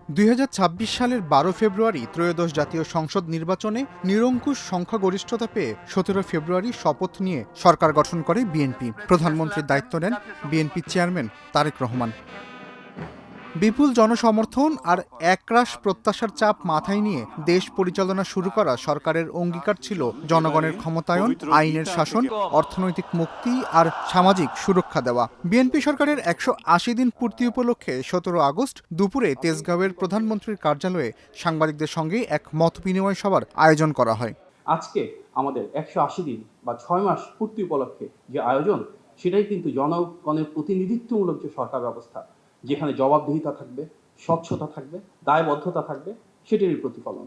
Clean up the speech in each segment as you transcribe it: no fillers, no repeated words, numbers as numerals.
2026 সালের 12 ফেব্রুয়ারি ত্রয়োদশ জাতীয় সংসদ নির্বাচনে নিরঙ্কুশ সংখ্যাগরিষ্ঠতা পেয়ে 17 ফেব্রুয়ারি শপথ নিয়ে সরকার গঠন করে বিএনপি। প্রধানমন্ত্রীর দায়িত্ব নেন বিএনপি চেয়ারম্যান তারেক রহমান। বিপুল জনসমর্থন আর একরাশ প্রত্যাশার চাপ মাথায় নিয়ে দেশ পরিচালনা শুরু করা সরকারের অঙ্গীকার ছিল জনগণের ক্ষমতায়ন, আইনের শাসন, অর্থনৈতিক মুক্তি আর সামাজিক সুরক্ষা দেওয়া। বিএনপি সরকারের 180 দিন পূর্তি উপলক্ষে 17 আগস্ট দুপুরে তেজগাঁওয়ের প্রধানমন্ত্রীর কার্যালয়ে সাংবাদিকদের সঙ্গে এক মতবিনিময় সভার আয়োজন করা হয়। আজকে আমাদের 180 দিন বা 6 মাস পূর্তি উপলক্ষে যে আয়োজন, সেটাই কিন্তু জনগণের প্রতিনিধিত্বমূলক যে সরকার ব্যবস্থা, যেখানে জবাবদিহিতা থাকবে, স্বচ্ছতা থাকবে, দায়বদ্ধতা থাকবে, সেটিরই প্রতিফলন।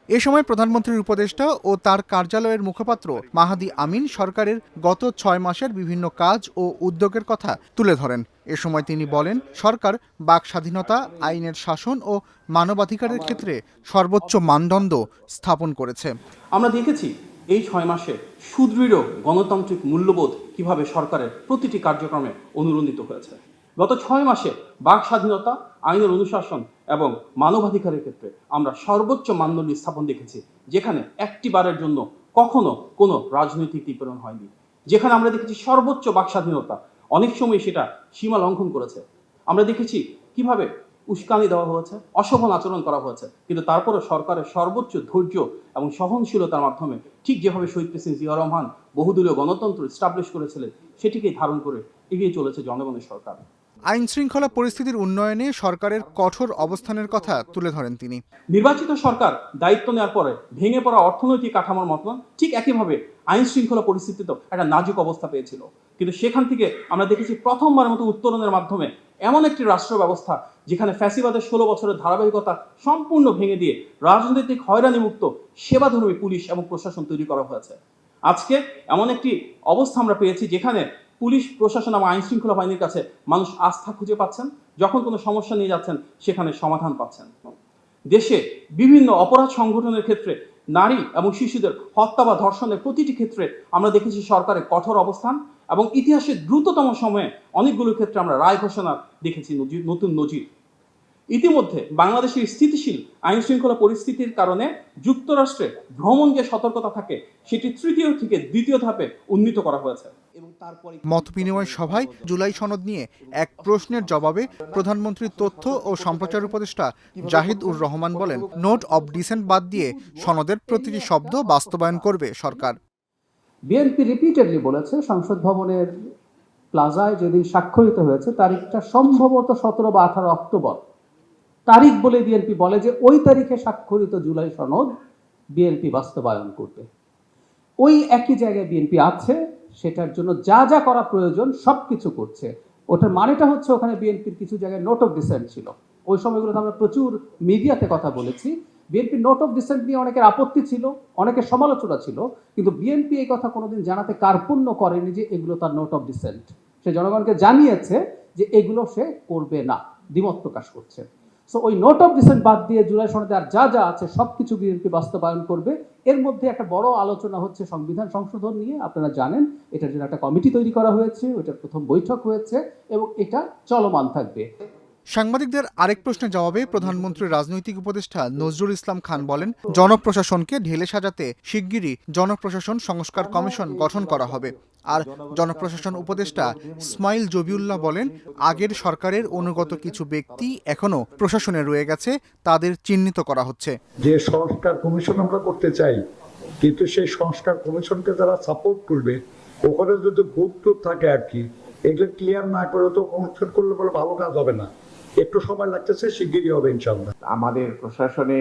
এ সময় প্রধানমন্ত্রীর উপদেষ্টা ও তার কার্যালয়ের মুখপাত্র মাহাদি আমিন সরকারের গত 6 মাসের বিভিন্ন কাজ ও উদ্যোগের কথা তুলে ধরেন। এ সময় তিনি বলেন, সরকার বাক স্বাধীনতা, আইনের শাসন ও মানবাধিকারের ক্ষেত্রে সর্বোচ্চ মানদণ্ড স্থাপন করেছে। আমরা দেখেছি এই 6 মাসে সুদৃঢ় গণতান্ত্রিক মূল্যবোধ কিভাবে সরকারের প্রতিটি কার্যক্রমে অনুরণিত হয়েছে। গত 6 মাসে বাক স্বাধীনতা, আইনের অনুশাসন এবং মানবাধিকারের ক্ষেত্রে আমরা সর্বোচ্চ মানদণ্ড স্থাপন দেখেছি, যেখানে একটি বারের জন্য কখনো কোনো রাজনৈতিক তীব্রণ হয়নি। যেখানে আমরা দেখেছি সর্বোচ্চ বাক স্বাধীনতা, অনেক সময় সেটা সীমা লঙ্ঘন করেছে। আমরা দেখেছি কিভাবে উস্কানি দেওয়া হয়েছে, অশোভন আচরণ করা হয়েছে, কিন্তু তারপরও সরকারের সর্বোচ্চ ধৈর্য এবং সহনশীলতার মাধ্যমে ঠিক যেভাবে শহীদ প্রেসিডেন্ট জিয়া রহমান বহুদলীয় গণতন্ত্র এস্টাবলিশ করেছিলেন, সেটিকেই ধারণ করে এগিয়ে চলেছে জনগণের সরকার। আইন শৃঙ্খলা পরিস্থিতির উন্নয়নে সরকারের কঠোর অবস্থানের কথা তুলে ধরেন তিনি। নির্বাচিত সরকার দায়িত্ব নেওয়ার পরে ভেঙে পড়া অর্থনৈতিক কাঠামোর মতন ঠিক একইভাবে আইন শৃঙ্খলা পরিস্থিতিতেও একটা নাজুক অবস্থা পেয়েছিল, কিন্তু সেখান থেকে আমরা দেখেছি প্রথমবারের মতো উত্তরণের মাধ্যমে এমন একটি রাষ্ট্র ব্যবস্থা যেখানে ফ্যাসিবাদের 16 বছরের ধারাবাহিকতা সম্পূর্ণ ভেঙে দিয়ে রাজনৈতিক হয়রানিমুক্ত সেবাধর্মী পুলিশ এবং প্রশাসন তৈরি করা হয়েছে। আজকে এমন একটি অবস্থা আমরা পেয়েছি যেখানে পুলিশ প্রশাসন এবং আইন শৃঙ্খলা বাহিনীর কাছে মানুষ আস্থা খুঁজে পাচ্ছেন, যখন কোনো সমস্যা নিয়ে যাচ্ছেন সেখানে সমাধান পাচ্ছেন। দেশে বিভিন্ন অপরাধ সংগঠনের ক্ষেত্রে নারী এবং শিশুদের হত্যা বা ধর্ষণের প্রতিটি ক্ষেত্রে আমরা দেখেছি সরকারের কঠোর অবস্থান, এবং ইতিহাসের দ্রুততম সময়ে অনেকগুলো ক্ষেত্রে আমরা রায় ঘোষণা দেখেছি, নতুন নজির। ইতিমধ্যে বাংলাদেশের স্থিতিশীল আইন শৃঙ্খলা পরিস্থিতির কারণে যুক্তরাষ্ট্রে ভ্রমণ যে সতর্কতা থাকে, সেটি 3য় থেকে 2য় ধাপে উন্নীত করা হয়েছে। মতবিনিময় সভায় জুলাই সনদ নিয়ে এক প্রশ্নের জবাবে প্রধানমন্ত্রীর তথ্য ও সম্প্রচার উপদেষ্টা জাহিদ উর রহমান বলেন, নোট অব ডিসেন্ট বাদ দিয়ে সনদের প্রতিটি শব্দ বাস্তবায়ন করবে সরকার। বিএনপি রিপিটেডলি বলেছে সংসদ ভবনের প্লাজায় যেদিন স্বাক্ষরিত হয়েছে তারিখটা সম্ভবত 17 বা 18 অক্টোবর তারিখ বলে বিএনপি বলে যে ওই তারিখে স্বাক্ষরিত জুলাই সনদ বিএনপি বাস্তবায়ন করবে। ওই একই জায়গায় বিএনপি আছে, সেটার জন্য যা যা করা প্রয়োজন সবকিছু করছে। ওটার মানেটা হচ্ছে ওখানে বিএনপির কিছু জায়গায় নোট অফ ডিসেন্ট ছিল। ওই সময়গুলোতে আমরা প্রচুর মিডিয়াতে কথা বলেছি। বিএনপি নোট অফ ডিসেন্ট নিয়ে অনেকের আপত্তি ছিল, অনেকের সমালোচনা ছিল, কিন্তু বিএনপি এই কথা কোনোদিন জানাতে কার্পণ্য করেনি যে এগুলো তার নোট অফ ডিসেন্ট। সে জনগণকে জানিয়েছে যে এগুলো সে করবে না, দ্বিমত প্রকাশ করছে। সো ওই নোট অফ ডিসেন্ট বাদ দিয়ে জুলাই সনদে আর যা যা আছে সবকিছু বিএনপি বাস্তবায়ন করবে। এর মধ্যে একটা বড় আলোচনা হচ্ছে সংবিধান সংশোধন নিয়ে। আপনারা জানেন এটার জন্য একটা কমিটি তৈরি করা হয়েছে, ওইটার প্রথম বৈঠক হয়েছে এবং এটা চলমান থাকবে। সাংবাদিকদের আরেক প্রশ্নের জবাবে প্রধানমন্ত্রীর রাজনৈতিক উপদেষ্টা নজরুল ইসলাম খান বলেন, জনপ্রশাসনকে ঢেলে সাজাতে শিগগিরই জনপ্রশাসন সংস্কার কমিশন গঠন করা হবে। আর জনপ্রশাসন উপদেষ্টা ইসমাইল জবিউল্লাহ বলেন, আগের সরকারের অনুগত কিছু ব্যক্তি এখনো প্রশাসনে রয়ে গেছে, তাদের চিহ্নিত করা হচ্ছে। যে সংস্কার কমিশন আমরা করতে চাই, কিন্তু সেই সংস্কার কমিশনকে যারা সাপোর্ট করবে, ওখানে যদি ভুল থাকে আর কি, এগুলো ক্লিয়ার না করে তো কমিশন করলে বলে ভালো কাজ হবে না। একটু সময় লাগতেছে, শিগগিরই হবে ইনশাআল্লাহ। আমাদের প্রশাসনে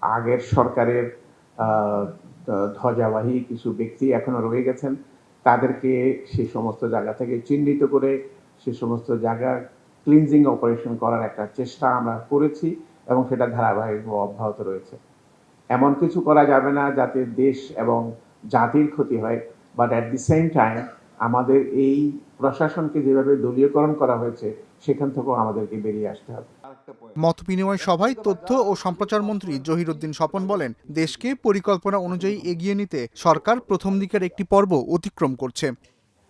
আগের সরকারের ধ্বজাবাহী কিছু ব্যক্তি এখনো রয়ে গেছেন, তাদেরকে সে সমস্ত জায়গা থেকে চিহ্নিত করে সে সমস্ত জায়গা ক্লিনজিং অপারেশন করার একটা চেষ্টা আমরা করেছি এবং সেটা ধারাবাহিকভাবে অব্যাহত রয়েছে। এমন কিছু করা যাবে না যাতে দেশ এবং জাতির ক্ষতি হয়, but at the same time আমাদের এই প্রশাসনকে যেভাবে দলীয়করণ করা হয়েছে সেখান থেকেও আমাদেরকে বেরিয়ে আসতে হবে। মতবিনিময় সভায় তথ্য ও সম্প্রচার মন্ত্রী জহিরুদ্দিন স্বপন বলেন, দেশকে পরিকল্পনা অনুযায়ী এগিয়ে নিতে সরকার প্রথম দিকের একটি পর্ব অতিক্রম করছে।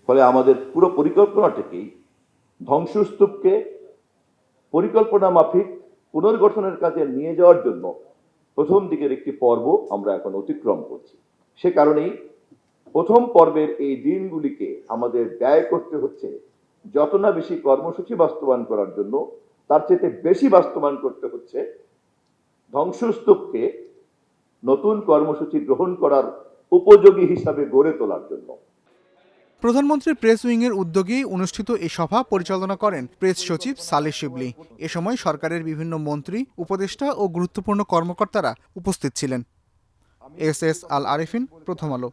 ফলে আমাদের পুরো পরিকল্পনাটাকেই ধ্বংসস্তূপকে পরিকল্পনা মাফিক পুনর্গঠনের কাজে নিয়ে যাওয়ার জন্য প্রথম দিকের একটি পর্ব আমরা এখন অতিক্রম করছি। সে কারণেই প্রথম পর্বের এই দিনগুলিকে আমাদের ব্যয় করতে হচ্ছে যত না বেশি কর্মসূচি বাস্তবায়ন করার জন্য, তার চেয়ে বেশি বাস্তবায়ন করতে হচ্ছে ধ্বংসস্তূপকে নতুন কর্মসূচি গ্রহণ করার উপযোগী হিসাবে গড়ে তোলার জন্য। প্রধানমন্ত্রীর প্রেস উইংয়ের উদ্যোগেই অনুষ্ঠিত এই সভা পরিচালনা করেন প্রেস সচিব সালেহ শিবলি। এ সময় সরকারের বিভিন্ন মন্ত্রী, উপদেষ্টা ও গুরুত্বপূর্ণ কর্মকর্তারা উপস্থিত ছিলেন। এস আল আরেফিন, প্রথম আলো।